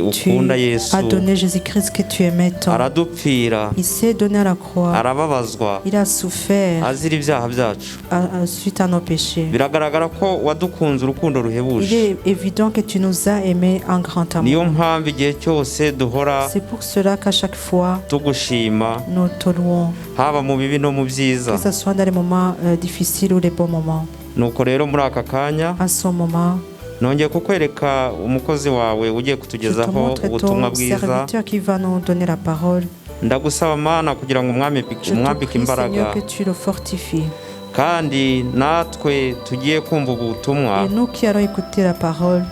ukunda Yesu as donné Jésus-Christ, que tu aimais tant. aradupfira Il s'est donné à la croix. arababazwa Il a souffert azira ibyaha byacu. suite à nos péchés. Biragaragara ko wadukunze urukundo Il ruhebuje. est évident que tu nous as aimés en grand Niyo amour. mpamvu igihe cyose duhora C'est pour cela qu'à chaque fois, tugushima nous te louons, haba mu bibi no mu byiza. que ce soit dans les moments difficiles ou les bons moments. Nuko rero muri aka kanya À ce moment, nongeye kukwereka umukozi wawe ugiye je te kutugezaho montre ubutumwa ton bwiza. serviteur qui va nous donner la parole. Ndagusaba Mana kugira ngo Je te umwambike prie, imbaraga Seigneur, que tu le fortifies. kandi natwe tugiye kumva ubutumwa Et nous qui allons écouter la parole,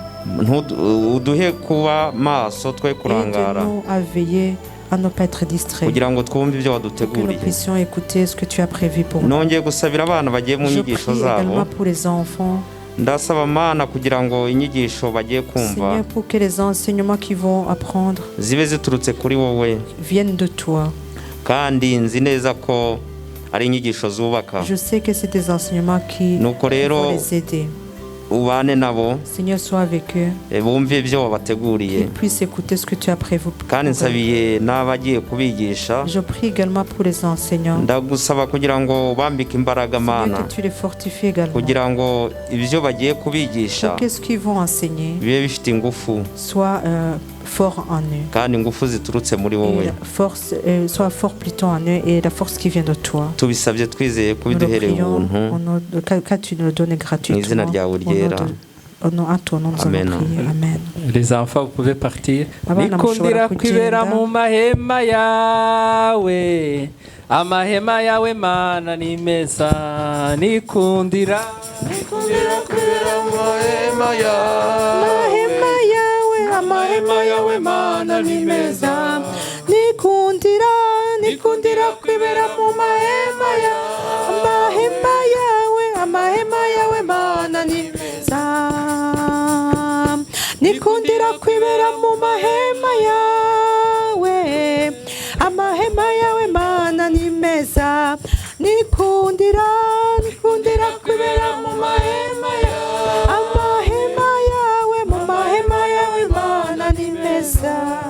uduhe kuba maso twe kurangara aide-nous à veiller, à ne pas être distraits, kugira ngo twumve ibyo pour que nous waduteguriye. puissions écouter ce que tu as prévu pour nous. Nongeye gusabira abana bagiye mu Je nyigisho prie zabo. également pour les enfants, Ndasaba Mana kugira ngo inyigisho bagiye kumva Seigneur, pour que les enseignements qu'ils vont apprendre zibe ziturutse kuri wowe, viennent de toi. kandi nzi neza ko ari inyigisho zubaka. Je sais que c'est des enseignements qui Nuko rero vont les aider. ubane nabo Seigneur, sois avec eux, bumve ibyo wabateguriye, qu'ils puissent écouter ce que tu as prévu pour kandi eux. nsabiye n'abagiye kubigisha. Je prie également pour les enseignants, Ndagusaba kugira ngo bambike imbaraga Mana, Seigneur, que tu les fortifies également, kugira ngo ibyo bagiye kubigisha pour que ce qu'ils vont enseigner bibe bifite ingufu, soit fort en eux. kandi ingufu ziturutse muri Et wowe. la force, soit fort plutôt en eux, et la force qui vient de toi. Tubisabye twizeye Nous le kubiduhereye prions, ubuntu car tu nous le donnes mu gratuitement. izina ryawe ryera. À ton nom, nous allons Amen. prier. Amen. Les enfants, vous pouvez partir. Abana Nikundira mushobora kugenda. kwibera mu mahema yawe, amahema yawe Mana ni meza. Nikundira kwibera mu mahema yawe, amahema yawe Mana ni meza. Nikundira kwibera mu mahema yawe Mana ni meza. Nikundira kwibera mu mahema yawe, amahema yawe Mana ni meza. Nikundira kwibera mu mahema yawe, mu mahema yawe Mana ni meza.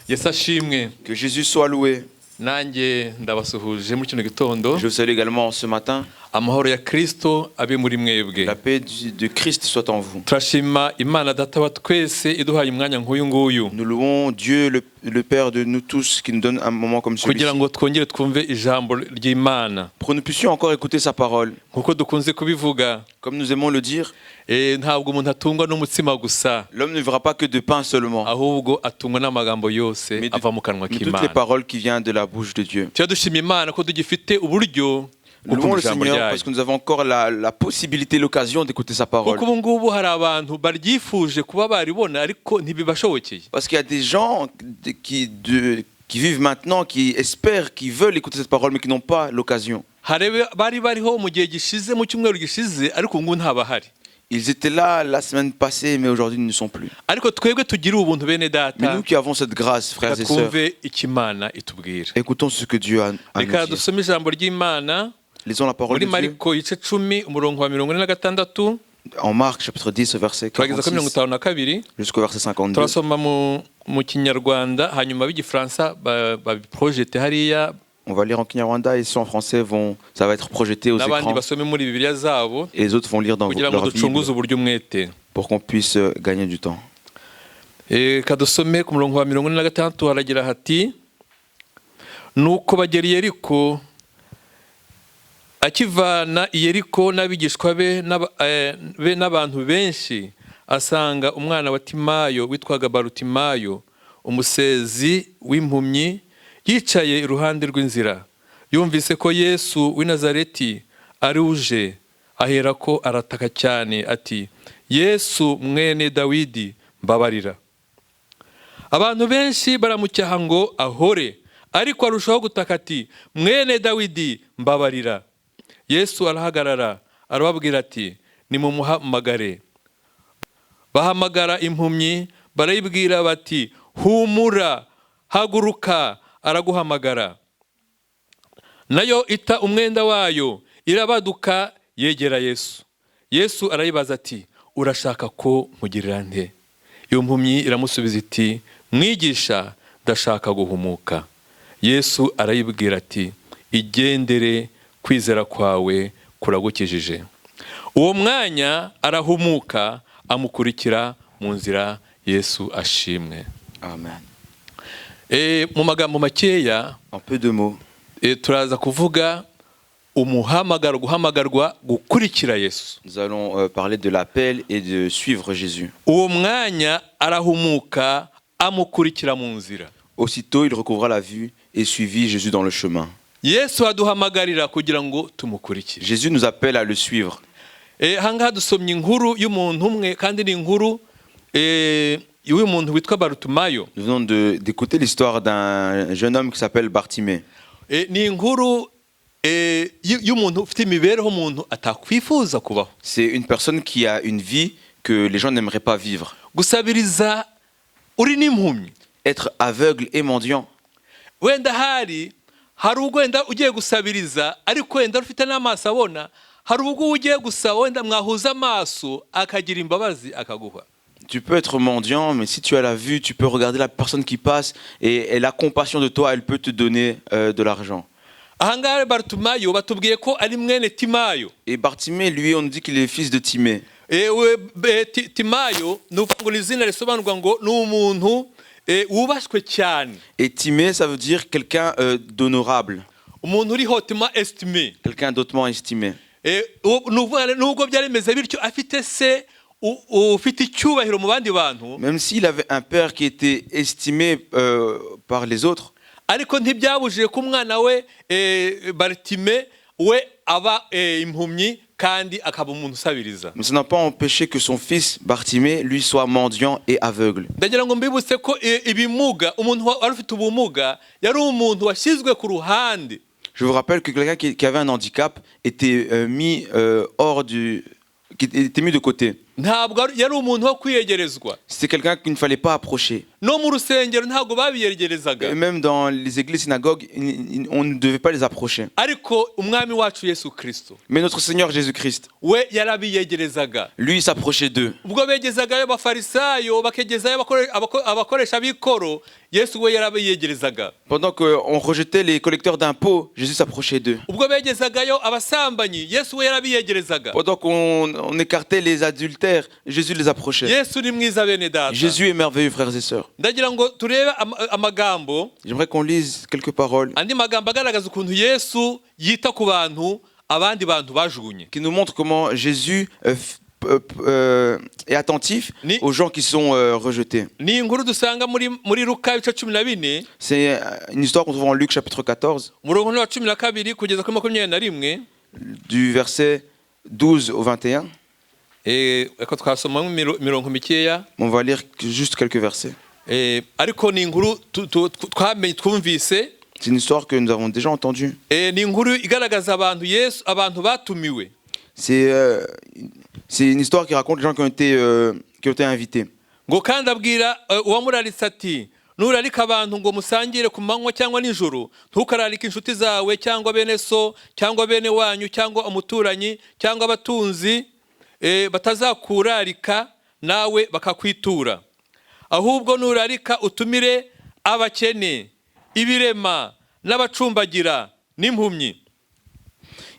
Yesu ashimwe. Que Jésus soit loué. Nanjye ndabasuhuje muri kino gitondo. Je vous salue également ce matin. Amahoro ya Kristo abe muri mwebwe. La paix de Christ soit en vous. Turashima Imana Data wa twese iduhaye umwanya nk'uyu nguyu. Nous louons Dieu, le Père de nous tous, qui nous donne un moment comme celui-ci. Kugira ngo twongere twumve ijambo ry'Imana. Pour que nous puissions encore écouter sa parole. Nkuko dukunze kubivuga. Comme nous aimons le dire. Ntabwo umuntu atungwa n'umutsima gusa. L'homme ne vivra pas que de pain seulement. Ahubwo atungwa n'amagambo yose ava mu kanwa k'Imana. Toutes les paroles qui viennent de la bouche de Dieu. Turadushima Imana ko tugifite uburyo. Nous louons le Seigneur parce que nous avons encore la possibilité, l'occasion d'écouter sa parole. Parce qu'il y a des gens qui vivent maintenant, qui espèrent, qui veulent écouter cette parole, mais qui n'ont pas l'occasion. Ils étaient là la semaine passée, mais aujourd'hui ils ne sont plus. Mais nous qui avons cette grâce, frères et sœurs, écoutons ce que Dieu a à nous dire. Lisons la parole de Dieu. En Marc chapitre 10 verset 46 jusqu'au verset 52. On va lire en Kinyarwanda et ceux en français ça va être projeté aux écrans. Et les autres vont lire dans leur Bible pour qu'on puisse gagner du temps. Akivana i Yeriko n'abigishwa be n'abantu benshi asanga umwana wa Timayo witwaga Barutimayo umusezi w'impumyi yicaye iruhande rw'inzira. Yumvise ko Yesu w'i Nazareti ari uje, aherako arataka cyane ati, Yesu mwene Dawidi mbabarira. Abantu benshi baramucyaha ngo ahore, ariko arushaho gutaka ati, mwene Dawidi mbabarira. Yesu arahagarara arababwira ati, nimumuhamagare. Bahamagara impumyi barayibwira bati, humura, haguruka, araguhamagara. Nayo ita umwenda wayo irabaduka yegera Yesu. Yesu arayibaza ati, urashaka ko nkugirira nte? iyo mpumyi iramusubiza iti mwigisha ndashaka guhumuka. Yesu arayibwira ati igendere kwizera kwawe kuragukijije. Uwo mwanya arahumuka amukurikira mu nzira. Yesu ashimwe. Amen. Mu magambo makeya, un peu de mots, turaza kuvuga umuhamagaro, guhamagarwa gukurikira Yesu. Nous allons parler de l'appel et de suivre Jésus. Uwo mwanya arahumuka amukurikira mu nzira. Aussitôt il recouvra la vue et suivit Jésus dans le chemin. Yesu aduhamagarira kugira ngo tumukurikire. Jésus nous appelle à le suivre. Hangaha dusomye inkuru y'umuntu umwe kandi ni inkuru y'umuntu witwa Bartimayo. Nous venons d'écouter l'histoire d'un jeune homme qui s'appelle Bartimée. Ni inkuru y'umuntu ufite imibereho umuntu atakwifuza kubaho. C'est une personne qui a une vie que les gens n'aimeraient pas vivre. Gusabiriza uri n'impumyi. Être aveugle et mendiant. Wenda hari ubwo wenda ugiye gusabiriza ariko wenda ufite n'amaso abona, hari ubwo ugiye gusaba wenda mwahuza amaso akagira imbabazi akaguha. Tu peux être mendiant, mais si tu as la vue, tu peux regarder la personne qui passe et elle a compassion de toi, elle peut te donner de l'argent. Ahangaha Bartimayo batubwiye ko ari mwene Timayo. Et Bartimée, lui, on nous dit qu'il est fils de Timée. Timayo n'uvuga izina risobanurwa ngo ni umuntu wubashwe cyane. Et Timée, ça veut dire quelqu'un d'honorable. Umuntu uri hautement estimé. Quelqu'un d'autrement estimé. Nubwo byari bimeze bityo afite se ufite icyubahiro mu bandi bantu. Même s'il avait un père qui était estimé par les autres. Ariko ntibyabujije ko umwana we Bartimée we aba impumyi kandi akaba umuntu usabiriza. Mais ça n'a pas empêché que son fils Bartimée lui soit mendiant et aveugle. Ndagira ngo mbibutse ko ibimuga umuntu wari ufite ubumuga yari umuntu washyizwe ku ruhande. Je vous rappelle que quelqu'un qui avait un handicap était mis était mis de côté. C'était quelqu'un qu'il ne fallait pas approcher. Et même dans les églises synagogues, on ne devait pas les approcher. Mais notre Seigneur Jésus-Christ, lui, il s'approchait d'eux. Pendant qu'on rejetait les collecteurs d'impôts, Jésus s'approchait d'eux. Pendant qu'on écartait les adultères, Jésus les approchait. Jésus est merveilleux, frères et sœurs. J'aimerais qu'on lise quelques paroles qui nous montrent comment Jésus est attentif aux gens qui sont rejetés. C'est une histoire qu'on trouve en Luc chapitre 14, du verset 12 au 21. On va lire juste quelques versets. C'est une histoire que nous avons déjà entendue. C'est une histoire qui raconte les gens qui ont été invités. Nurarika abantu ngo musangire ku manywa cyangwa nijoro ntukararika inshuti zawe cyangwa bene so cyangwa bene wanyu cyangwa umuturanyi cyangwa abatunzi batazakurarika nawe bakakwitura. Ahubwo nurarika utumire abakene, ibirema n'abacumbagira n'impumyi.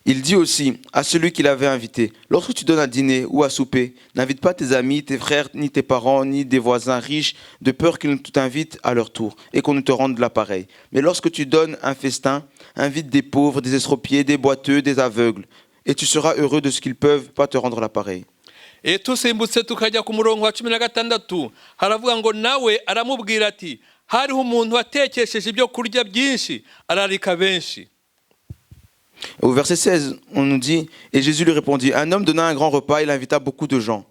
Il dit aussi à celui qui l'avait invité, lorsque tu donnes à dîner ou à souper, n'invite pas tes amis, tes frères, ni tes parents, ni des voisins riches, de peur qu'ils ne t'invitent à leur tour et qu'on ne te rende l'appareil. Mais lorsque tu donnes un festin, invite des pauvres, des estropiés, des boiteux, des aveugles, et tu seras heureux de ce qu'ils peuvent pas te rendre l'appareil. Et tusimbutse tukajya ku murongo wa 16 haravuga ngo nawe aramubwira ati hariho umuntu watekesheje ibyo kurya byinshi ararika benshi. Au verset 16, on nous dit, et Jésus lui répondit, un homme donna un grand repas, il invita beaucoup de gens.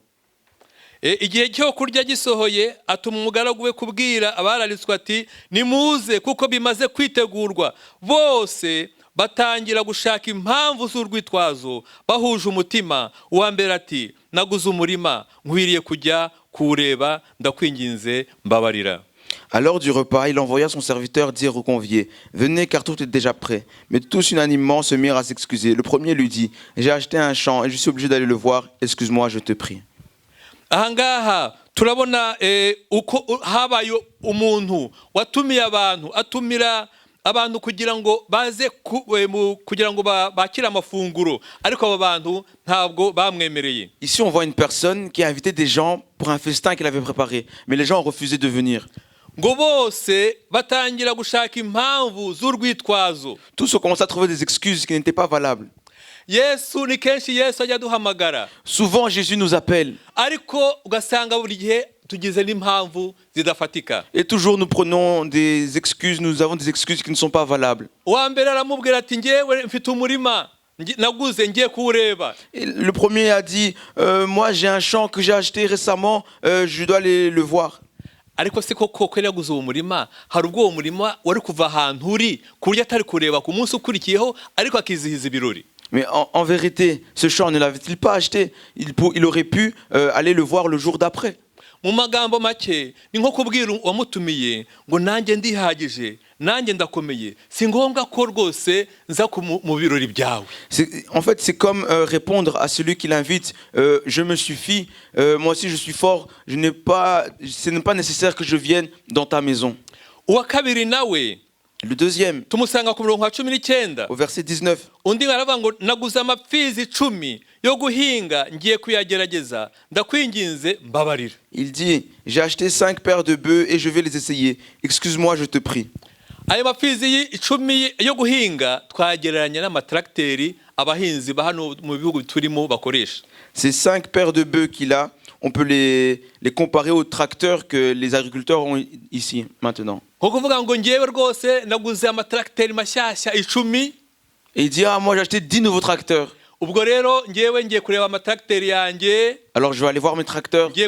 Igihe cyo kurya gisohoye atuma umugaragu we kubwira abararitswe ati nimuze kuko bimaze kwitegurwa. Bose batangira gushaka impamvu z'urwitwazo bahuje umutima. Uwa mbere ati naguze umurima nkwiriye kujya kuwureba ndakwinginze mbabarira. À l'heure du repas, il envoya son serviteur dire aux conviés, « Venez car tout est déjà prêt. » Mais tous unanimement se mirent à s'excuser. Le premier lui dit, « J'ai acheté un champ et je suis obligé d'aller le voir. Excuse-moi, je te prie. » Ahangaha turabona uko habaye umuntu watumiye abantu atumira abantu kugira ngo baze kugira ngo bakire amafunguro ariko abo bantu ntabwo bamwemereye. Ici on voit une personne qui a invité des gens pour un festin qu'il avait préparé, mais les gens ont refusé de venir. Ngo bose batangira gushaka impamvu z'urwitwazo. Tous ont commencé à trouver des excuses qui n'étaient pas valables. Yesu ni kenshi Yesu ajya duhamagara. Souvent Jésus nous appelle. Ariko ugasanga buri gihe tugize n'impamvu zidafatika. Et toujours nous prenons des excuses, nous avons des excuses qui ne sont pas valables. Uwa mbere aramubwira ati ngewe mfite umurima naguze ngiye kuwureba. Le premier a dit moi j'ai un champ que j'ai acheté récemment, je dois aller le voir. Ariko se koko kwera yaguze uwo murima hari ubwo uwo murima wari kuva ahantu uri kurya atari kureba ku munsi ukurikiyeho ariko akizihiza ibirori. Mais en vérité, ce champ ne l'avait-il pas acheté? Il aurait pu aller le voir le jour d'après. Mu magambo make ni nko kubwira uwamutumiye ngo nanjye ndihagije nanjye ndakomeye si ngombwa ko rwose nza mu birori byawe. En fait, c'est comme répondre à celui qui l'invite, je me suffis, moi aussi je suis fort, ce n'est pas nécessaire que je vienne dans ta maison. Uwa kabiri nawe le deuxième, tumusanga ku murongo wa 19 au verset 19, undi aravuga ngo naguze amapfizi 10 yo guhinga ngiye kuyagerageza ndakwinginze mbabarira. Il dit j'ai acheté 5 paires de bœufs et je vais les essayer, excuse-moi je te prie. Ayo mapfizi 10 yo guhinga twagereranya n'amatrakteri abahinzi ba hano mu bihugu turimo bakoresha. Ces 5 paires de bœufs qu'il a, on peut les comparer aux tracteurs que les agriculteurs ont ici maintenant. Et il dit moi j'ai acheté 10 nouveaux tracteurs. Alors je vais aller voir mes tracteurs. Je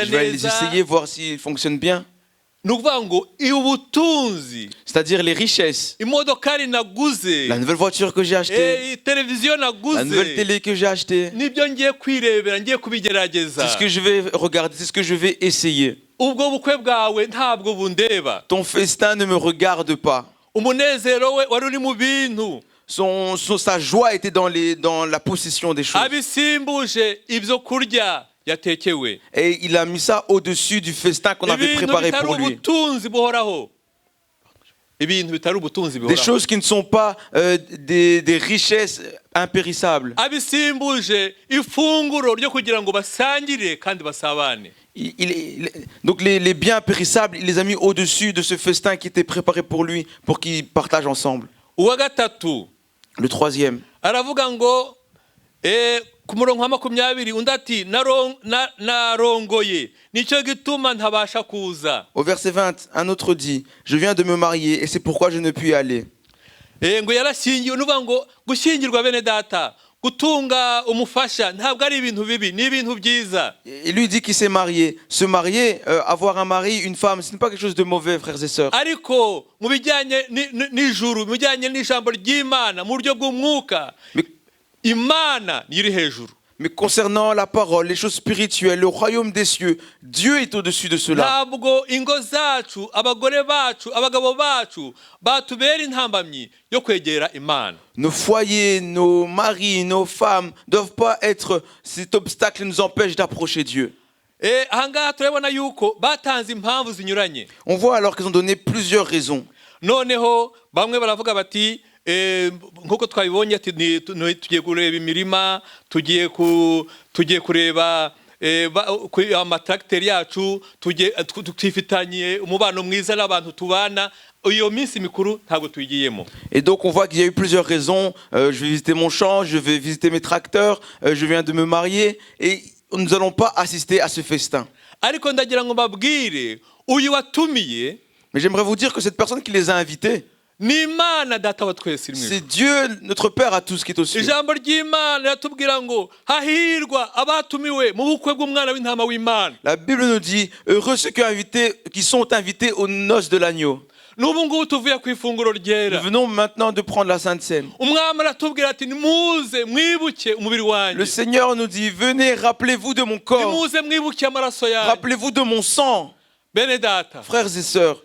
vais les essayer, voir s'ils fonctionnent bien. C'est-à-dire les richesses, la nouvelle voiture que j'ai achetée, la nouvelle télé que j'ai achetée, c'est ce que je vais regarder, c'est ce que je vais essayer. Ton festin ne me regarde pas. Sa joie était dans la possession des choses. Et il a mis ça au-dessus du festin qu'on avait préparé pour lui. Des choses qui ne sont pas des richesses impérissables. Donc les biens périssables, il les a mis au-dessus de ce festin qui était préparé pour lui, pour qu'ils partagent ensemble. Le troisième. Ku murongo wa 20 undi ati narongoye nicyo gituma ntabasha kuza. Au verset 20, un autre dit je viens de me marier et c'est pourquoi je ne puis aller. Ngo yarashingiwe nuvuga ngo gushingirwa bene data gutunga umufasha ntabwo ari ibintu bibi ni ibintu byiza. Il lui dit qu'il s'est marié. Se marier, avoir un mari, une femme, ce n'est pas quelque chose de mauvais, frères et sœurs. Ariko mu bijyanye n'ijuru mu bijyanye n'ijambo ry'Imana mu buryo bw'umwuka Imana niri hejuru. Mais concernant la parole, les choses spirituelles, le royaume des cieux, Dieu est au-dessus de cela. Ntabwo ingo zacu abagore bacu abagabo bacu batubera intambamyi yo kwegera Imana. Nos foyers, nos maris, nos femmes doivent pas être cet obstacle qui nous empêche d'approcher Dieu. Ahangaha turabona yuko batanze impamvu zinyuranye. On voit alors qu'ils ont donné plusieurs raisons. Noneho bamwe baravuga bati nk'uko twabibonye ati tugiye kureba imirima tugiye kureba amatrakteri yacu twifitanye umubano mwiza n'abantu tubana iyo minsi mikuru ntabwo tuyigiyemo. Et donc on voit qu'il y a eu plusieurs raisons. Je vais visiter mon champ, je vais visiter mes tracteurs, je viens de me marier et nous n'allons pas assister à ce festin. Ariko ndagira ngo mbabwire uyu watumiye. Mais j'aimerais vous dire que cette personne qui les a invités, c'est Dieu, notre Père à tous qui est au ciel. La Bible nous dit heureux ceux qui sont invités aux noces de l'agneau. Nous venons maintenant de prendre la Sainte Seine. Le Seigneur nous dit venez, rappelez-vous de mon corps, rappelez-vous de mon sang. Frères et sœurs,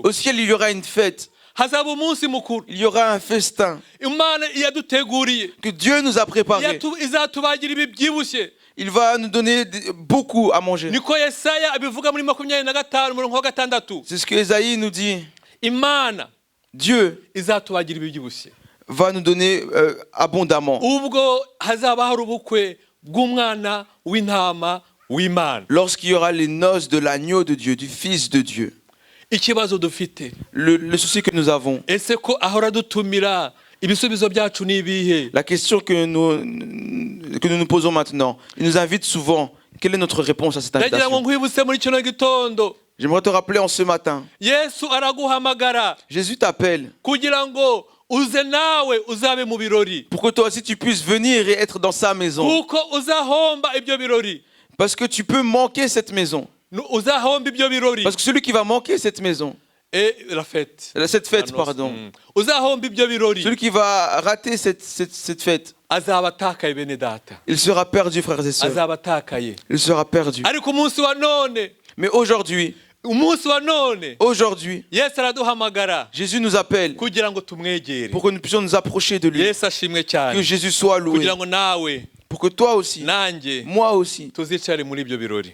au ciel il y aura une fête. Il y aura un festin que Dieu nous a préparé. Il va nous donner beaucoup à manger. C'est ce que Ésaïe nous dit. Dieu va nous donner abondamment. Lorsqu'il y aura les noces de l'agneau de Dieu, du Fils de Dieu. Le souci que nous avons. La question que nous posons maintenant, il nous invite souvent. Quelle est notre réponse à cette invitation? J'aimerais te rappeler en ce matin. Jésus t'appelle pour que toi aussi tu puisses venir et être dans sa maison. Parce que tu peux manquer cette maison. Parce que celui qui va manquer cette maison, cette fête, pardon. Celui qui va rater cette fête, il sera perdu, frères et sœurs. Il sera perdu. Mais aujourd'hui, Jésus nous appelle pour que nous puissions nous approcher de lui. Que Jésus soit loué. Pour que toi aussi, moi aussi,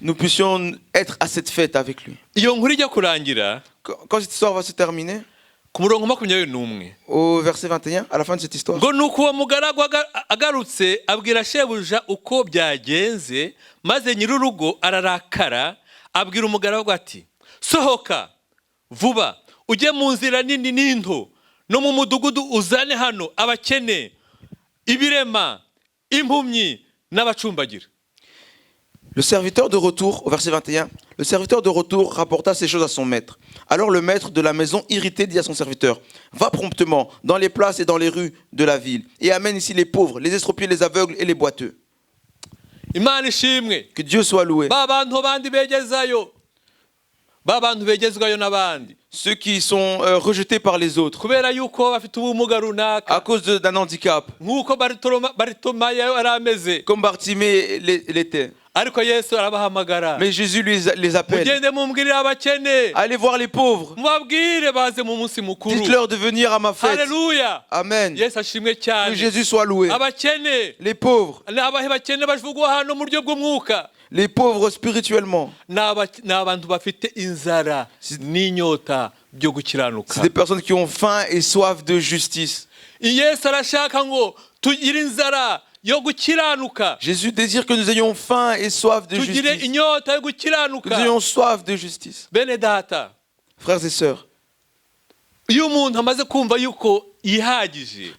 nous puissions être à cette fête avec lui. Quand cette histoire va se terminer, au verset 21, à la fin de cette histoire, sohoka vuba ujye mu nzira nini n'into no mu mudugudu uzane hano abakene ibirema impumyi n'abacumbagira. Le serviteur de retour, au verset 21, le serviteur de retour rapporta ces choses à son maître. Alors le maître de la maison, irrité, dit à son serviteur: va promptement dans les places et dans les rues de la ville et amène ici les pauvres, les estropiés, les aveugles et les boiteux. Que Dieu soit loué. Ceux qui sont rejetés par les autres à cause d'un handicap, comme Bartimée l'était. Mais Jésus les appelle. Allez voir les pauvres. Dites-leur de venir à ma fête. Amen. Que Jésus soit loué. Les pauvres. Les pauvres spirituellement. C'est des personnes qui ont faim et soif de justice. Jésus désire que nous ayons faim et soif de justice. Que nous ayons soif de justice. Frères et sœurs,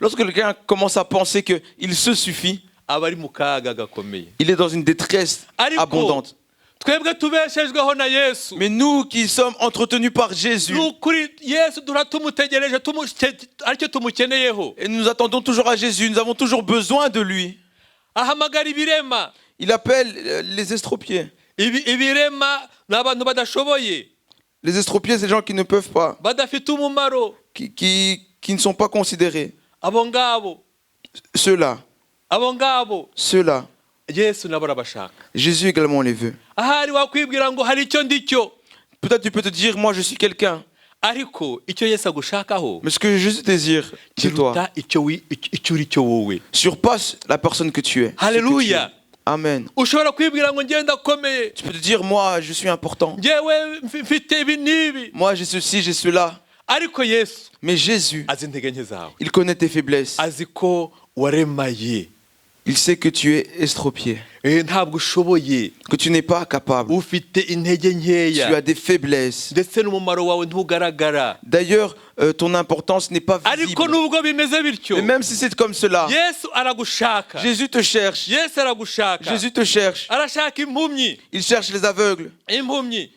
lorsque quelqu'un commence à penser qu'il se suffit, il est dans une détresse abondante. Mais nous qui sommes entretenus par Jésus, et nous attendons toujours à Jésus, nous avons toujours besoin de lui. Il appelle les estropiés. Les estropiés, c'est les gens qui ne peuvent pas, qui ne sont pas considérés. Ceux-là. Jésus également les veut. Peut-être tu peux te dire, moi je suis quelqu'un. Mais ce que Jésus désire de toi surpasse la personne que tu es. Alléluia. Amen. Tu peux te dire, moi je suis important. Moi j'ai ceci, j'ai cela. Mais Jésus, il connaît tes faiblesses. Il sait que tu es estropié, que tu n'es pas capable, tu as des faiblesses. D'ailleurs, ton importance n'est pas visible. Et même si c'est comme cela, Jésus te cherche. Jésus te cherche. Il cherche les aveugles.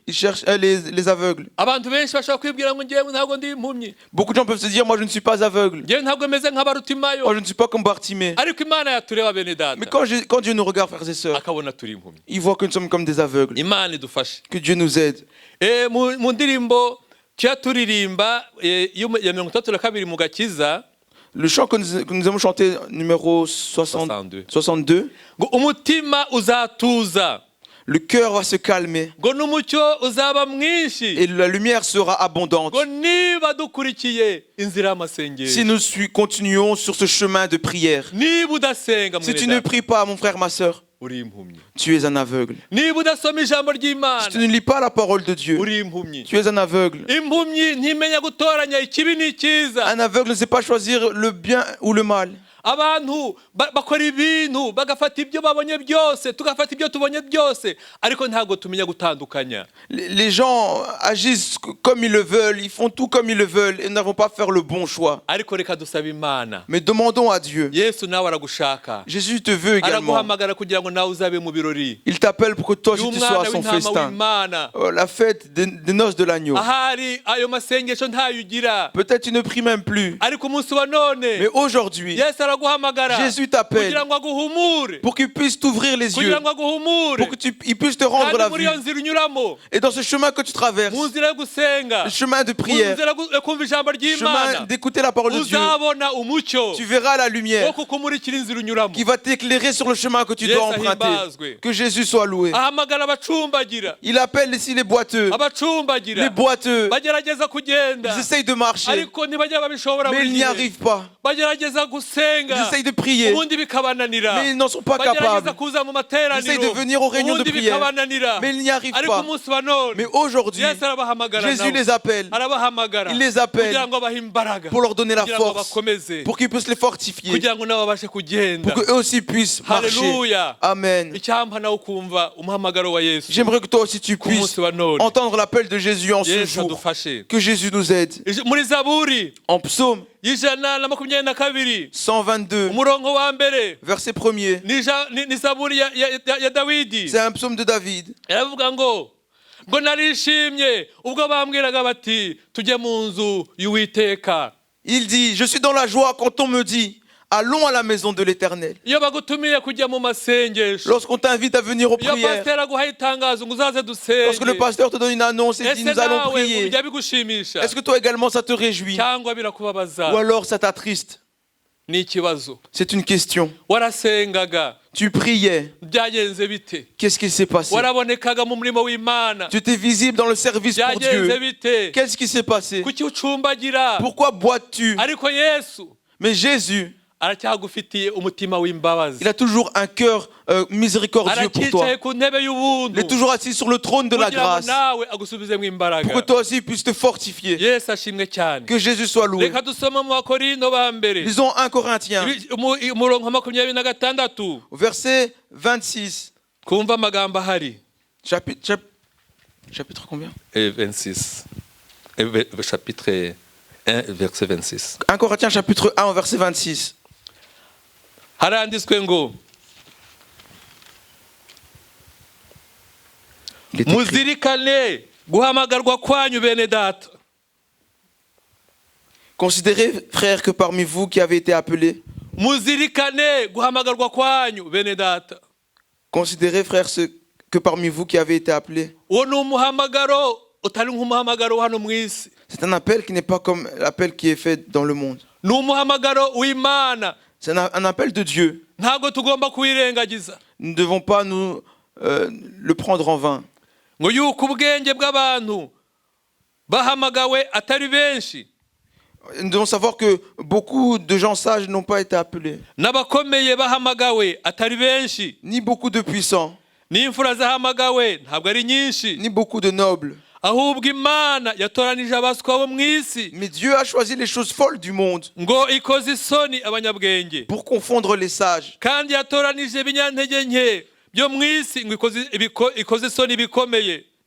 Il cherche les aveugles. Beaucoup de gens peuvent se dire, moi je ne suis pas aveugle. Moi je ne suis pas comme Bartimée. Mais quand Dieu nous regarde, frères et sœurs, il voit que nous sommes comme des aveugles. Que Dieu nous aide. Le chant que nous avons chanté, numéro 62, le cœur va se calmer et la lumière sera abondante. Si nous continuons sur ce chemin de prière, si tu ne pries pas, mon frère, ma soeur, tu es un aveugle. Si tu ne lis pas la parole de Dieu, tu es un aveugle. Un aveugle ne sait pas choisir le bien ou le mal. abantu bakora ibintu bagafata ibyo babonye byose tugafata ibyo tubonye byose ariko ntago tumenya gutandukanya. Les gens agissent comme ils le veulent, ils font tout comme ils le veulent et n'avons pas faire le bon choix. Ariko reka dusaba Imana. Mais demandons à Dieu. Yesu nawe aragushaka. Jésus te veut également. Araguhamagara kugira ngo nawe uzabe mu birori. Il t'appelle pour que toi aussi tu sois à son festin. La fête des noces de l'agneau. Ahari ayo masengesho ntayugira. Peut-être tu ne pries même plus. Ariko umunsi wa none. Mais aujourd'hui, Jésus t'appelle pour qu'il puisse t'ouvrir les yeux, pour qu'il puisse te rendre la vue. Et dans ce chemin que tu traverses, le chemin de prière, le chemin d'écouter la parole de Dieu, tu verras la lumière qui va t'éclairer sur le chemin que tu dois emprunter. Que Jésus soit loué. Il appelle ici les boiteux. Les boiteux, ils essayent de marcher, mais ils n'y arrivent pas. Ils essayent de prier, mais ils n'en sont pas capables. Ils essayent de venir aux réunions de prière, mais ils n'y arrivent pas. Mais aujourd'hui, Jésus les appelle. Il les appelle pour leur donner la force, pour qu'ils puissent les fortifier, pour qu'eux aussi puissent marcher. Amen. J'aimerais que toi aussi tu puisses entendre l'appel de Jésus en ce jour. Que Jésus nous aide. En psaume 122, verset 1er. C'est un psaume de David. Il dit, je suis dans la joie quand on me dit, allons à la maison de l'Éternel. Lorsqu'on t'invite à venir aux prières, lorsque le pasteur te donne une annonce et dit nous allons prier, est-ce que toi également ça te réjouit ou alors ça t'attriste? C'est une question. Tu priais. Qu'est-ce qui s'est passé? Tu étais visible dans le service pour Dieu. Qu'est-ce qui s'est passé? Pourquoi boites-tu? Mais Jésus, il a toujours un cœur miséricordieux pour toi. Il est toujours assis sur le trône de la grâce pour que toi aussi puisses te fortifier. Que Jésus soit loué. Lisons 1 Corinthiens, verset 26. Chapitre combien? 26. Chapitre 1, verset 26. 1 Corinthiens chapitre 1, verset 26. Haranditswe ngo muzirikane guhamagarwa kwanyu bene data. Considérez, frères, que parmi vous qui avez été appelés. Muzirikane guhamagarwa kwanyu bene data. Considérez, frères, que parmi vous qui avez été appelés. C'est un appel qui n'est pas comme l'appel qui est fait dans le monde. C'est un appel de Dieu. Nous ne devons pas nous le prendre en vain. Nous devons savoir que beaucoup de gens sages n'ont pas été appelés. Ni beaucoup de puissants. Ni beaucoup de nobles. Mais Dieu a choisi les choses folles du monde pour confondre les sages.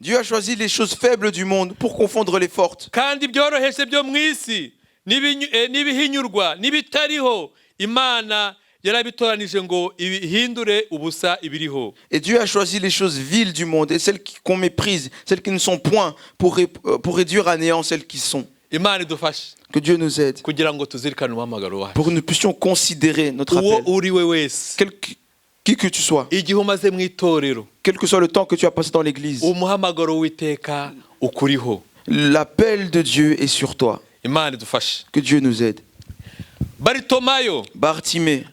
Dieu a choisi les choses faibles du monde pour confondre les fortes. Et Dieu a choisi les choses viles du monde et celles qu'on méprise, celles qui ne sont point, pour réduire à néant celles qui sont. Que Dieu nous aide pour que nous puissions considérer notre appel. Qui que tu sois, quel que soit le temps que tu as passé dans l'église, l'appel de Dieu est sur toi. Que Dieu nous aide. Bartimée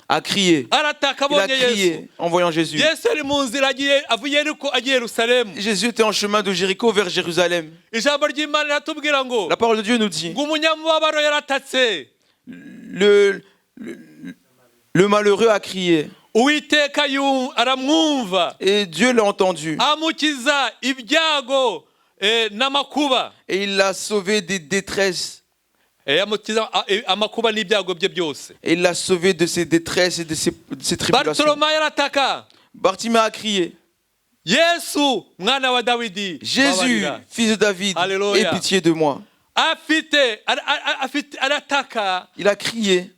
a crié. Il a crié en voyant Jésus. Jésus était en chemin de Jéricho vers Jérusalem. La parole de Dieu nous dit, le malheureux a crié. Et Dieu l'a entendu. Et il l'a sauvé des détresses. Et il l'a sauvé de ses détresses et de ses tribulations. Bartimée a crié, Jésus, fils de David, aie pitié de moi. Il a crié.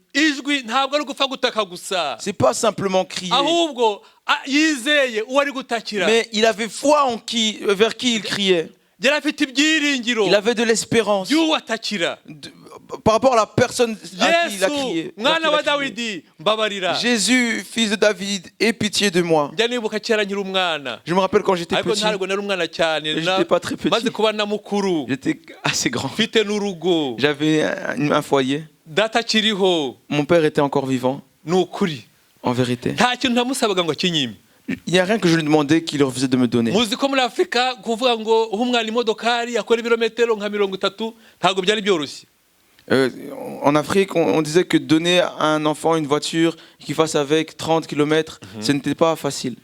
C'est pas simplement crier, mais il avait foi en vers qui il criait. Il avait de l'espérance par rapport à la personne à qui il a crié. Jésus, fils de David, aie pitié de moi. Je me rappelle quand j'étais petit, je n'étais pas très petit, j'étais assez grand. J'avais un foyer. Mon père était encore vivant. En vérité, il n'y a rien que je lui demandais qu'il refusait de me donner. En Afrique, on disait que donner à un enfant une voiture qu'il fasse avec 30 km, ce n'était pas facile.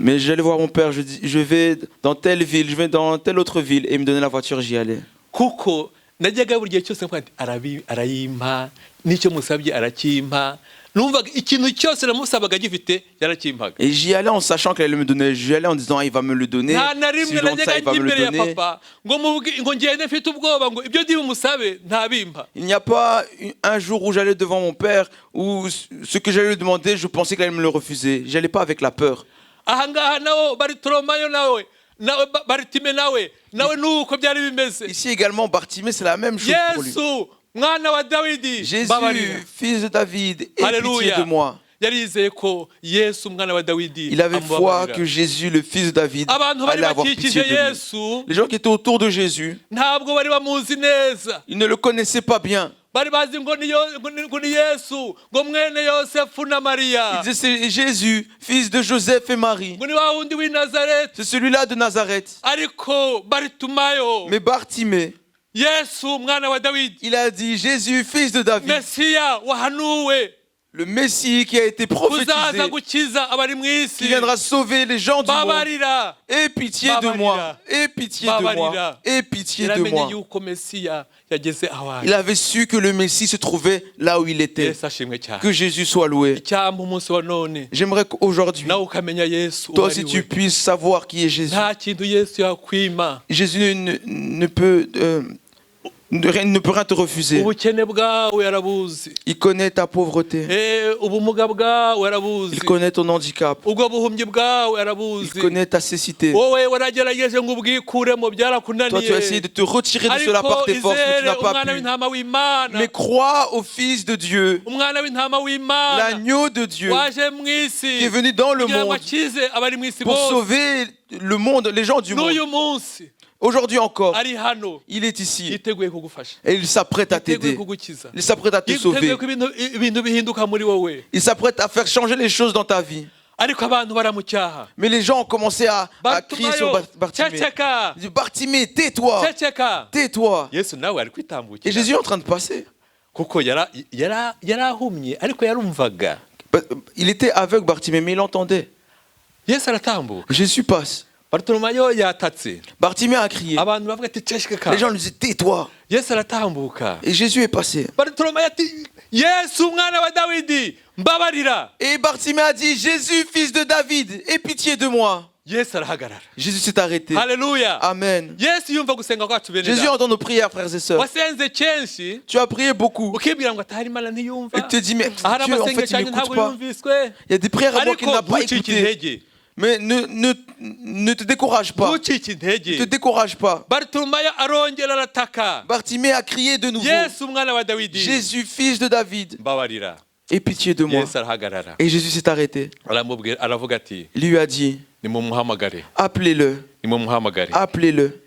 Mais j'allais voir mon père, je vais dans telle ville, je vais dans telle autre ville, et il me donnait la voiture, j'y allais. Et j'y allais en sachant qu'elle allait me donner. J'y allais en disant il va me le donner. Si je demande ça, il va me le donner. Il n'y a pas un jour où j'allais devant mon père où ce que j'allais lui demander, je pensais qu'il allait me le refuser. J'allais pas avec la peur. Ici également, Bartimée, c'est la même chose pour lui. Jésus, fils de David, aie pitié de moi. Il avait foi que Jésus, le fils de David, allait avoir pitié de lui. Les gens qui étaient autour de Jésus, ils ne le connaissaient pas bien. Ils disaient c'est Jésus, fils de Joseph et Marie. C'est celui-là de Nazareth. Mais Bartimée, il a dit Jésus, fils de David, le Messie qui a été prophétisé, qui viendra sauver les gens du monde. Aie pitié de moi, aie pitié de moi, aie pitié de moi. Il avait su que le Messie se trouvait là où il était. Que Jésus soit loué. J'aimerais qu'aujourd'hui, toi aussi tu puisses savoir qui est Jésus. Jésus ne peut rien te refuser. Il connaît ta pauvreté. Il connaît ton handicap. Il connaît ta cécité. Toi, tu as essayé de te retirer de cela par tes forces, mais tu n'as pas pu. Mais crois au Fils de Dieu, l'agneau de Dieu, qui est venu dans le monde pour sauver le monde, les gens du monde. Aujourd'hui encore, il est ici et il s'apprête à t'aider. Il s'apprête à te sauver. Il s'apprête à faire changer les choses dans ta vie. Mais les gens ont commencé à crier sur Bartimée. Bartimée, tais-toi. Tais-toi. Et Jésus est en train de passer. Il était aveugle, Bartimée, mais il entendait. Jésus passe. Bartimée a crié. Les gens lui disaient tais-toi. Et Jésus est passé. Et Bartimée a dit Jésus, fils de David, aie pitié de moi. Jésus s'est arrêté. Alléluia. Amen. Jésus entend nos prières, frères et sœurs. Tu as prié beaucoup. Et tu te dis mais Dieu en fait il n'écoute pas. Il y a des prières à moi qu'il n'a pas écoutées. Mais ne te décourage pas. Ne te décourage pas. Bartimée a crié de nouveau. Jésus, fils de David, aie pitié de moi. Et Jésus s'est arrêté. Il lui a dit, appelez-le. Appelez-le.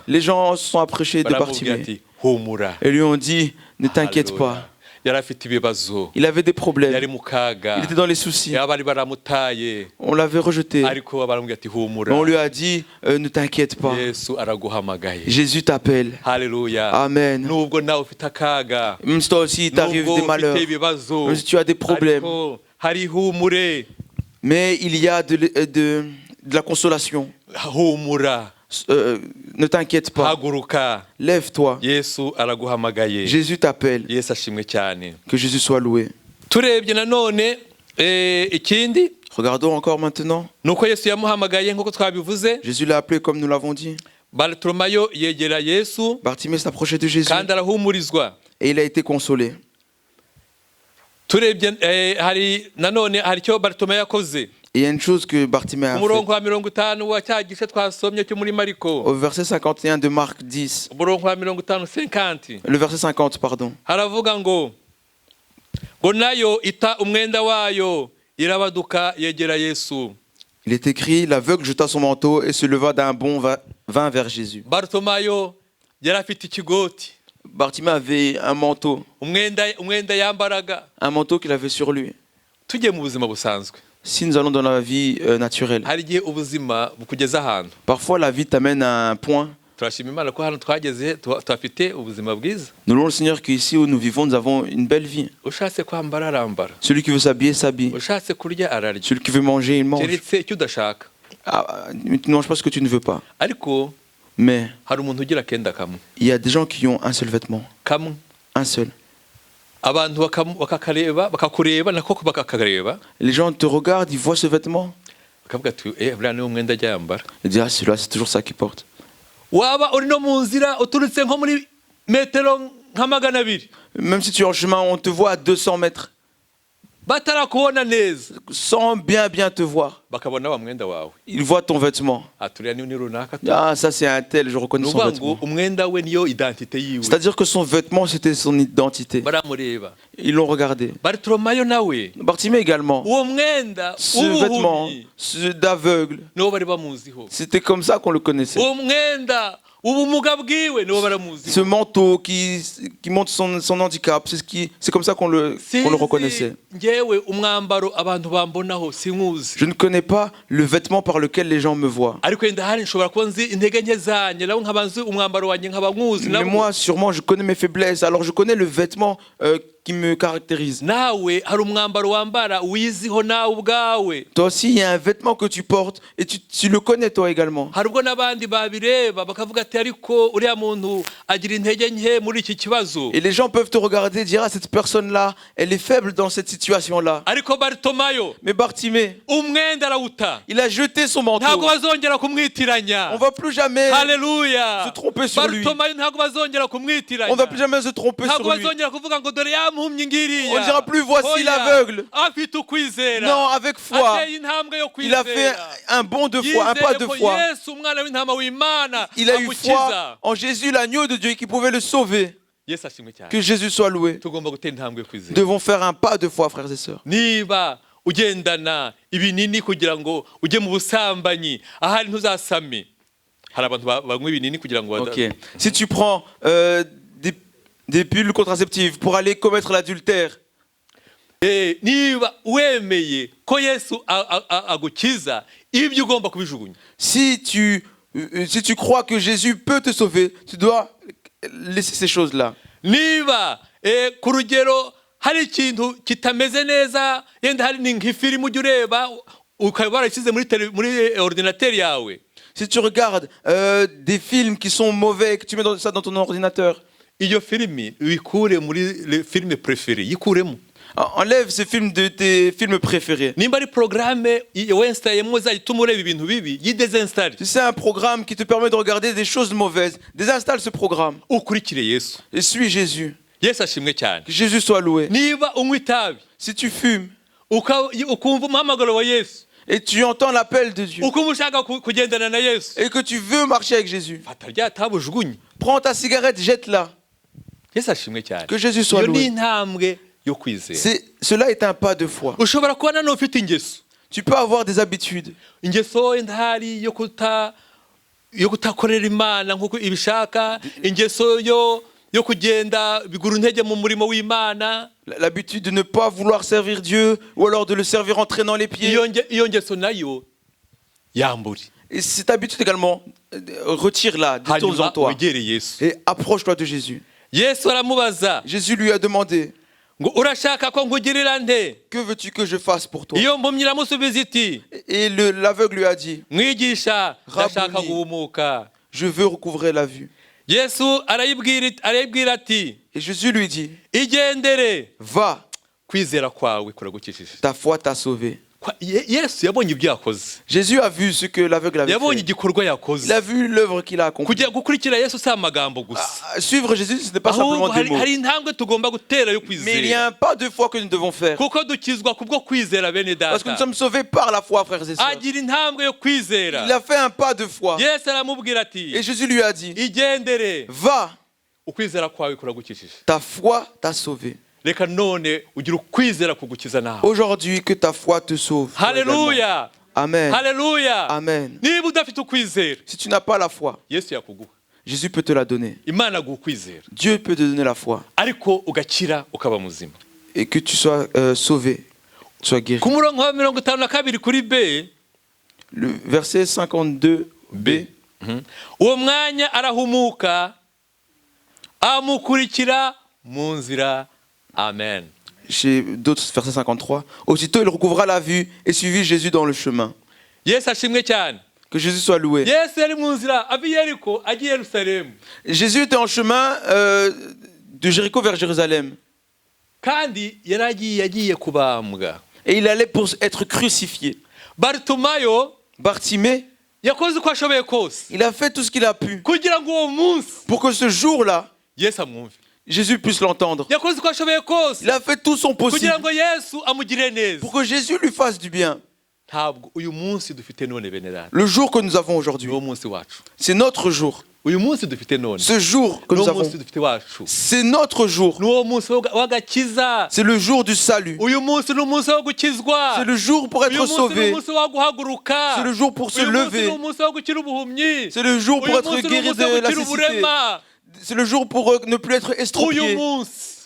Les gens se sont approchés de Bartimée et lui ont dit, ne t'inquiète pas. Il avait des problèmes. Il était dans les soucis. On l'avait rejeté. Mais on lui a dit, ne t'inquiète pas. Jésus t'appelle. Amen. Même si toi aussi il t'arrive des malheurs, même si tu as des problèmes, mais il y a de la consolation. Ne t'inquiète pas. Lève-toi. Jésus t'appelle. Que Jésus soit loué. Regardons encore maintenant. Jésus l'a appelé comme nous l'avons dit. Bartimée s'approchait de Jésus et il a été consolé. Et il y a une chose que Bartimée a fait. Au verset 51 de Marc 10. Le verset 50, pardon. Il est écrit, l'aveugle jeta son manteau et se leva d'un bond vint vers Jésus. Bartimée avait un manteau qu'il avait sur lui. Si nous allons dans la vie naturelle, parfois la vie t'amène à un point. Nous louons le Seigneur qu'ici où nous vivons, nous avons une belle vie. Celui qui veut s'habiller, s'habille. Celui qui veut manger, il mange. Tu ne manges pas ce que tu ne veux pas. Mais il y a des gens qui ont un seul vêtement. Un seul. Les gens te regardent, ils voient ce vêtement. Ils disent, ah, celui-là, c'est toujours ça qu'il porte. Même si tu es en chemin, on te voit à 200 mètres. Sans bien te voir. Ils voient ton vêtement. Ah, ça c'est un tel, je reconnais son vêtement. C'est-à-dire que son vêtement c'était son identité. Ils l'ont regardé. Bartimée également. Ce vêtement d'aveugle, c'était comme ça qu'on le connaissait. Ce manteau qui montre son handicap, c'est comme ça qu'on le reconnaissait. Je ne connais pas le vêtement par lequel les gens me voient. Mais moi, sûrement, je connais mes faiblesses, alors je connais le vêtement qui me caractérise. Toi aussi, il y a un vêtement que tu portes et tu le connais toi également. Et les gens peuvent te regarder et dire, ah, cette personne-là, elle est faible dans cette situation-là. Mais Bartimée, il a jeté son manteau. On ne va plus jamais se tromper sur lui. On ne va plus jamais se tromper sur lui. On ne dira plus, voici l'aveugle. Non, avec foi. Il a fait un bond de foi, un pas de foi. Il a eu foi en Jésus, l'agneau de Dieu qui pouvait le sauver. Que Jésus soit loué. Nous devons faire un pas de foi, frères et sœurs. Okay. Si tu prends des pilules contraceptives pour aller commettre l'adultère, si tu crois que Jésus peut te sauver, tu dois laisser ces choses-là. Si tu regardes des films qui sont mauvais, que tu mets ça dans ton ordinateur, enlève ces films de tes films préférés. Si c'est un programme qui te permet de regarder des choses mauvaises, désinstalle ce programme. Et suis Jésus. Que Jésus soit loué. Si tu fumes et tu entends l'appel de Dieu et que tu veux marcher avec Jésus, prends ta cigarette, jette-la. Que Jésus soit loué. Cela est un pas de foi. Tu peux avoir des habitudes. yo kutakorera Imana nkuko ibishaka, ingeso yo kugenda bigura intege mu murimo w'Imana. L'habitude de ne pas vouloir servir Dieu ou alors de le servir en traînant les pieds. Iyo ngeso nayo yamburi. Et cette habitude également, retire-la, détourne-en toi et approche-toi de Jésus. Jésus lui a demandé, que veux-tu que je fasse pour toi? Et l'aveugle lui a dit, Rabouni, je veux recouvrer la vue. Et Jésus lui dit, va, ta foi t'a sauvé. Jésus a vu ce que l'aveugle avait fait. Il a vu l'œuvre qu'il a accomplie. Suivre Jésus, ce n'est pas simplement des mots. Mais il y a un pas de foi que nous devons faire. Parce que nous sommes sauvés par la foi, frères et sœurs. Il a fait un pas de foi. Et Jésus lui a dit, va, ta foi t'a sauvé. Aujourd'hui, que ta foi te sauve. Alléluia. Amen. Alléluia. Amen. Si tu n'as pas la foi, Jésus peut te la donner. Dieu peut te donner la foi. Et que tu sois sauvé, sois guéri. Le verset 52b. Amen. Chez d'autres, verset 53. Aussitôt, il recouvra la vue et suivit Jésus dans le chemin. Que Jésus soit loué. Jésus était en chemin de Jéricho vers Jérusalem. Et il allait pour être crucifié. Bartimée, il a fait tout ce qu'il a pu pour que ce jour-là, Jésus puisse l'entendre. Il a fait tout son possible pour que Jésus lui fasse du bien. Le jour que nous avons aujourd'hui, c'est notre jour. Ce jour que nous avons, c'est notre jour. C'est le jour du salut. C'est le jour pour être sauvé. C'est le jour pour se lever. C'est le jour pour être guéri de la cécité. C'est le jour pour ne plus être estropié.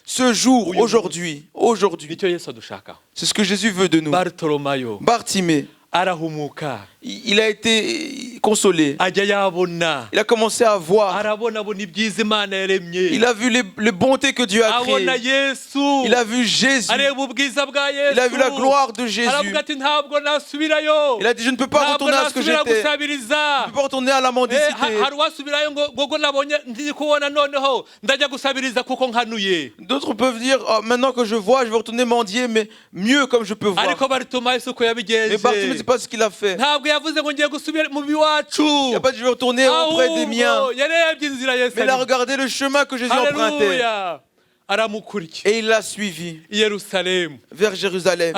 Ce jour, aujourd'hui, c'est ce que Jésus veut de nous. Bartimée, il a été consolé. Il a commencé à voir. Il a vu les bontés que Dieu a créées. Il a vu Jésus. Il a vu la gloire de Jésus. Il a dit, je ne peux pas retourner à ce que j'étais. Je ne peux pas retourner à la mendicité. D'autres peuvent dire, oh, maintenant que je vois, je vais retourner mendier, mais mieux comme je peux voir. Mais Bartimée, c'est pas ce qu'il a fait. Il n'a pas dit je vais retourner auprès des miens. Mais il a regardé le chemin que Jésus empruntait. Et il l'a suivi vers Jérusalem.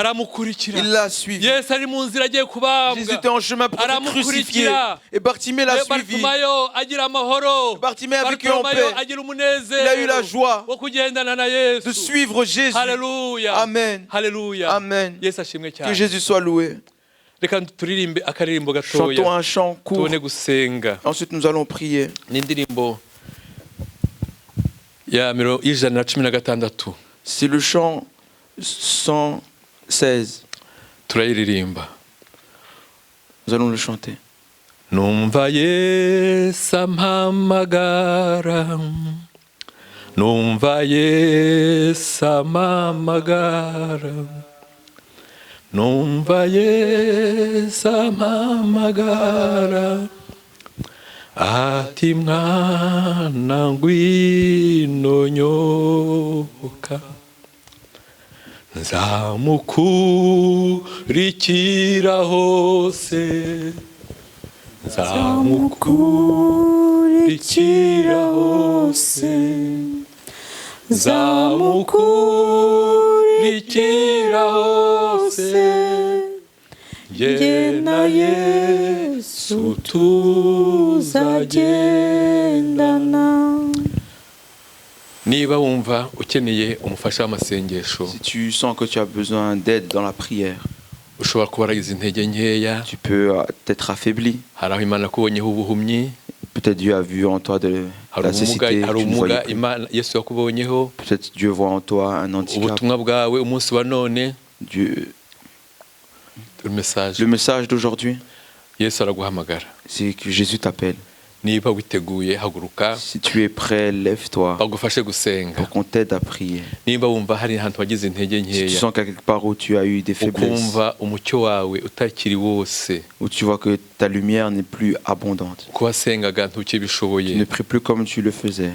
Il l'a suivi. Jésus était en chemin pour être crucifié. Et Bartimée l'a suivi. Bartimée a vécu en paix. Il a eu la joie de suivre Jésus. Amen. Amen. Que Jésus soit loué. Chantons un chant court. Ensuite nous allons prier. C'est le chant 116. Nous allons le chanter. Numva Yesu ampamagara, numva Yesu ampamagara, numva Yesu ampamagara, ati mwana ngwino nyoboka, nzamukurikira hose, nzamukurikira hose, nzamukurikira hose, jye na Yesu tuzagendana. Niba wumva ukeneye umufasha w'amasengesho, si tu sens que tu as besoin d'aide dans la prière, Tu peux être affaibli. Peut-être Dieu a vu en toi de la cécité. Peut-être Dieu voit en toi un handicap. Dieu... Le message d'aujourd'hui, c'est que Jésus t'appelle. Si tu es prêt, lève-toi pour qu'on t'aide à prier. Si tu sens quelque part où tu as eu des faiblesses, où tu vois que ta lumière n'est plus abondante, tu ne pries plus comme tu le faisais,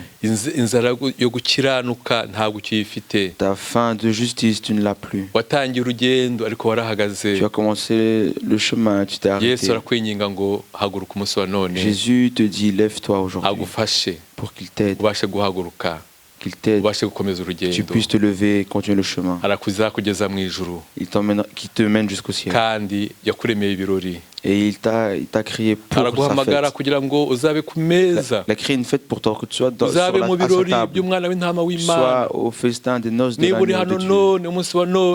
ta faim de justice, tu ne l'as plus. Tu as commencé le chemin, tu t'es arrêté. Jésus te dit, lève-toi aujourd'hui pour qu'il t'aide, que tu puisses te lever et continuer le chemin. Qui te mène jusqu'au ciel. Et il t'a créé pour sa fête. Il a créé une fête pour toi, que tu sois à sa table, soit au festin des noces de l'agneau de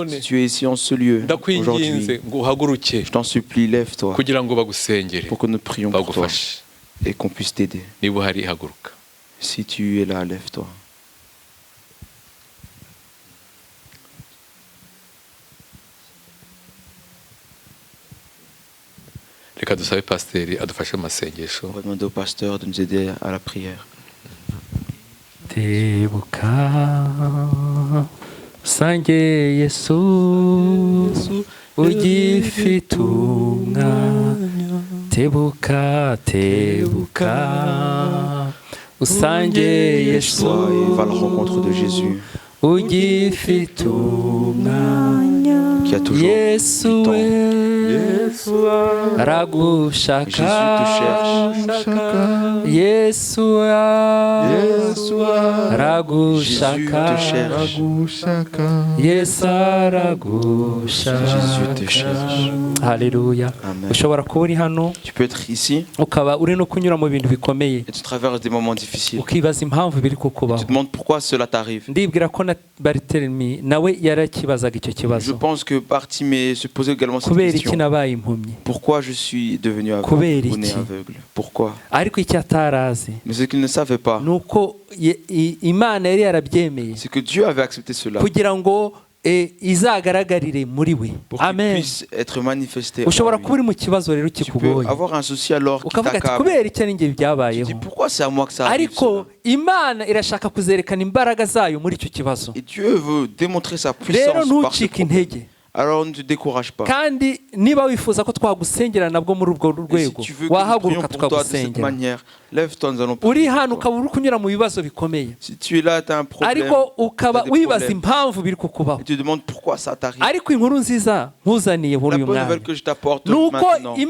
Dieu. Si tu es ici en ce lieu aujourd'hui, je t'en supplie, lève-toi pour que nous prions pour toi et qu'on puisse t'aider. Si tu es là, lève-toi. On va demander au pasteur de nous aider à la prière. Lève-toi et va à la rencontre de Jésus qui a toujours du temps. Jésus te cherche. Jésus te cherche. Alléluia. Tu peux être ici et tu traverses des moments difficiles. Tu te demandes pourquoi cela t'arrive. Je pense que Bartimée se posait également cette question. Pourquoi je suis devenu aveugle? Pourquoi? Mais ce qu'il ne savait pas, c'est que Dieu avait accepté cela pour qu'il puisse être manifesté en lui. Tu peux avoir un souci alors qui t'accable. Tu dis pourquoi c'est à moi que ça arrive cela? Et Dieu veut démontrer sa puissance par ce problème. Alors ne te décourage pas. Et si tu veux que nous prions pour toi de cette manière, lève-toi, nous allons prier pour toi. Si tu es là, tu as un problème, et tu te demandes pourquoi ça t'arrive. La bonne nouvelle que je t'apporte maintenant, c'est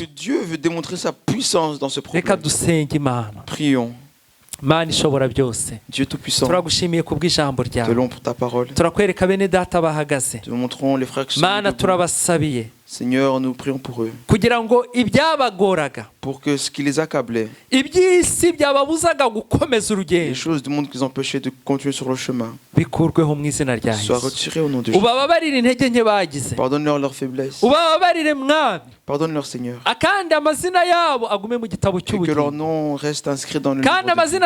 que Dieu veut démontrer sa puissance dans ce problème. Prions. Dieu Tout-Puissant, te louons pour ta parole. Te montrons les frères qui sont debout. Seigneur, nous prions pour eux. Pour que ce qui les accablait, les choses du monde qui les empêchaient de continuer sur le chemin, soient retirées au nom de Jésus. Pardonne-leur leurs faiblesses. Pardonne-leur, Seigneur. Et que leur nom reste inscrit dans le livre de vie. Et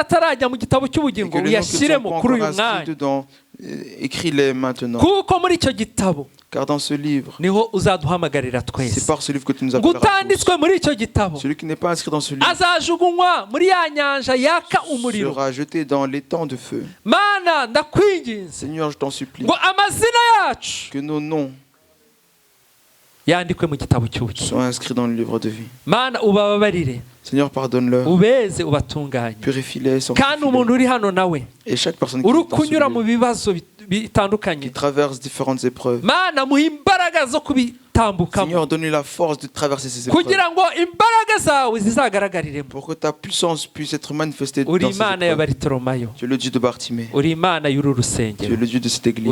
que les noms qui ne sont pas encore inscrits dedans, écris-les maintenant. Car dans ce livre, c'est par ce livre que tu nous appelleras tous. Celui qui n'est pas inscrit dans ce livre sera jeté dans l'étang de feu. Seigneur, je t'en supplie que nos noms soient inscrits dans le livre de vie. Seigneur, pardonne-leur. Purifie-les. Et chaque personne qui traverse différentes épreuves, Seigneur, donne-lui la force de traverser ces épreuves pour que ta puissance puisse être manifestée dans ces épreuves. Tu es le Dieu de Bartimée. Tu es le Dieu de cette église.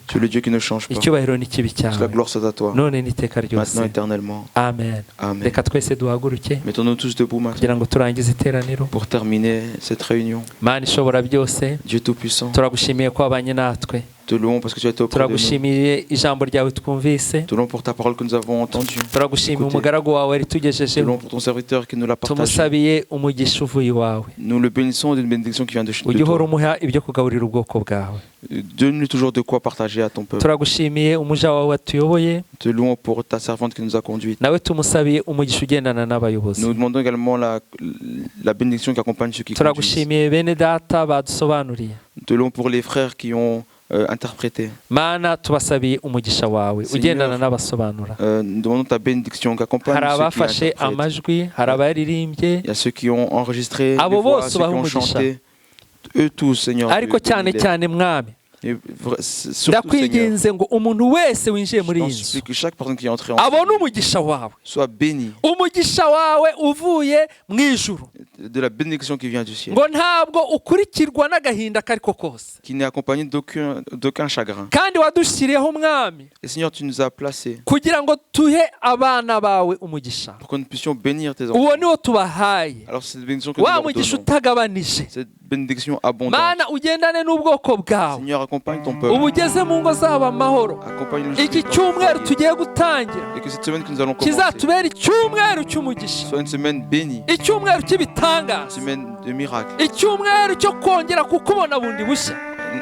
Tu es le Dieu qui ne change pas. Que la gloire soit à toi, maintenant éternellement. Amen. Amen. Mettons-nous tous debout maintenant pour terminer cette réunion. Dieu Tout-Puissant, Te louons parce que tu as été auprès de nous. turagushimiye ijambo ryawe twumvise, Te louons pour ta parole que nous avons entendue. turagushimiye umugaragu wawe Te ritugejejeho, louons pour ton serviteur qui nous l'a partagé. tumusabiye umugisha uvuye iwawe, Nous le bénissons d'une bénédiction qui vient de ujye uhora toi. umuha ibyo kugaburira ubwoko bwawe. Donne-lui toujours de quoi partager à ton peuple. turagushimiye umuja wawe watuyoboye, Te louons pour ta servante qui nous a conduite. nawe tumusabiye umugisha ugendana n'abayobozi. Nous demandons également la bénédiction qui accompagne ceux qui conduisent. turagushimiye bene data badusobanuriye, Te louons pour les frères qui ont interprété. mana tubasabiye umugisha wawe ugendana n'abasobanura. Nous demandons ta bénédiction qui accompagne hari ceux qui abafashe interprètent. amajwi, hari abaririmbye, Il y a ceux qui ont enregistré les Abo voix, bose ceux qui ont umugisha. chanté. Eux tous, Seigneur. ariko cyane cyane mwami Et surtout, Seigneur, ndakwinginze ngo umuntu wese winjiye muri je iyi t'en nzu supplie que chaque personne qui est entrée en abone umugisha wawe, soit bénie umugisha wawe uvuye mu ijuru, de la bénédiction qui vient du ciel, ngo ntabwo ukurikirwa n'agahinda kariko kose, qui n'est accompagnée d'aucun chagrin. kandi wadushyiriyeho mwami Et Seigneur, tu nous as placés kugira ngo tuhe abana bawe umugisha. pour que nous puissions bénir tes enfants. uwo niwo tubahaye, Alors cette bénédiction que nous wa leur mugisha donnons, utagabanije, cette bénédiction abondante, mana ugendane n'ubwoko bwawe, Seigneur, accompagne ton peuple, ubu ugeze mu ngo zabo amahoro. accompagne le iki cyumweru tugiye gutangira et que cette semaine que nous allons commencer kizatubera icyumweru cy'umugisha, soit une semaine bénie, icyumweru une cy'ibitangaza, semaine de miracles, icyumweru cyo kongera kukubona bundi bushya,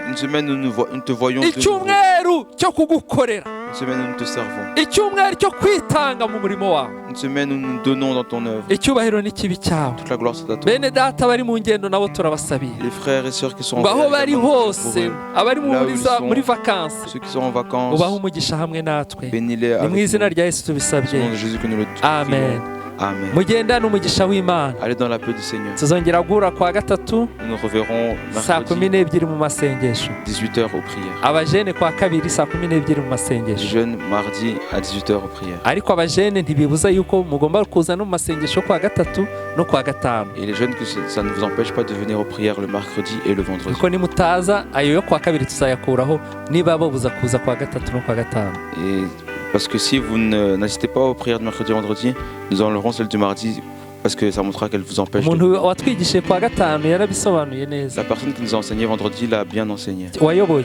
une semaine où nous te voyons de nouveau, icyumweru cyo kugukorera, une semaine où nous te servons, icyumweru cyo kwitanga mu murimo wawe. une semaine où nous donnons dans ton œuvre. icyubahiro n'ikibi cyawe. Toute la gloire c'est à toi. bene data bari mu ngendo nabo turabasabiye, Les frères et sœurs qui sont en ngo aho voyage, bari également, pour hose, eux. abari Là où ils sont, muri vakansi, Ceux qui sont en vacances, ubahe umugisha hamwe natwe, bénis-les ni avec mu izina nous. rya Yesu Au nom tubisabye, de Jésus que nous le amen. prions. Amen. mugendane umugisha w'Imana. Allez dans la paix du Seigneur. tuzongera guhura kwa gatatu Nous nous reverrons saa kumi mercredi n'ebyiri mu masengesho, 18h aux prières. abajene kwa kabiri saa kumi n'ebyiri mu Les masengesho. jeunes mardi à 18h aux prières. ariko abajene ntibibuza yuko mugomba kuza no mu masengesho kwa gatatu no kwa gatanu, Et les jeunes, que ça ne vous empêche pas de venir aux prières le mercredi et le vendredi. kuko nimutaza ayo yo kwa kabiri tuzayakuraho niba babuza kuza kwa gatatu no kwa gatanu. Et parce que si vous n'assistez pas aux prières de mercredi et vendredi, nous enlèverons celle du mardi parce que ça montrera qu'elle vous empêche. umuntu watwigishije kwa gatanu yarabisobanuye neza, La personne qui nous a enseigné vendredi l'a bien enseigné, wayoboye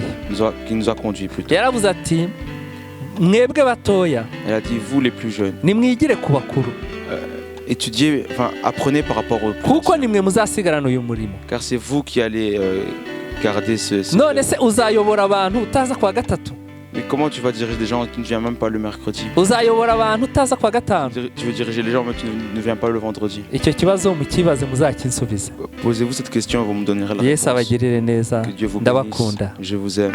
qui nous a conduit plutôt. yaravuze ati mwebwe batoya Elle a dit, vous les plus jeunes, nimwigire ku bakuru, étudiez, enfin apprenez par rapport aux plus kuko anciens, nimwe muzasigarana uyu murimo. car c'est vous qui allez garder ce... none se uzayobora abantu utaza kwa gatatu? Mais comment tu vas diriger des gens qui ne viennent même pas le mercredi? uzayobora abantu utaza kwa gatanu? Tu veux diriger les gens mais qui ne viennent pas le vendredi? icyo kibazo mukibaze muzakinsubize. Posez-vous cette question et vous me donnerez la Yesu réponse. abagirire neza, Que Dieu vous bénisse. ndabakunda. Je vous aime.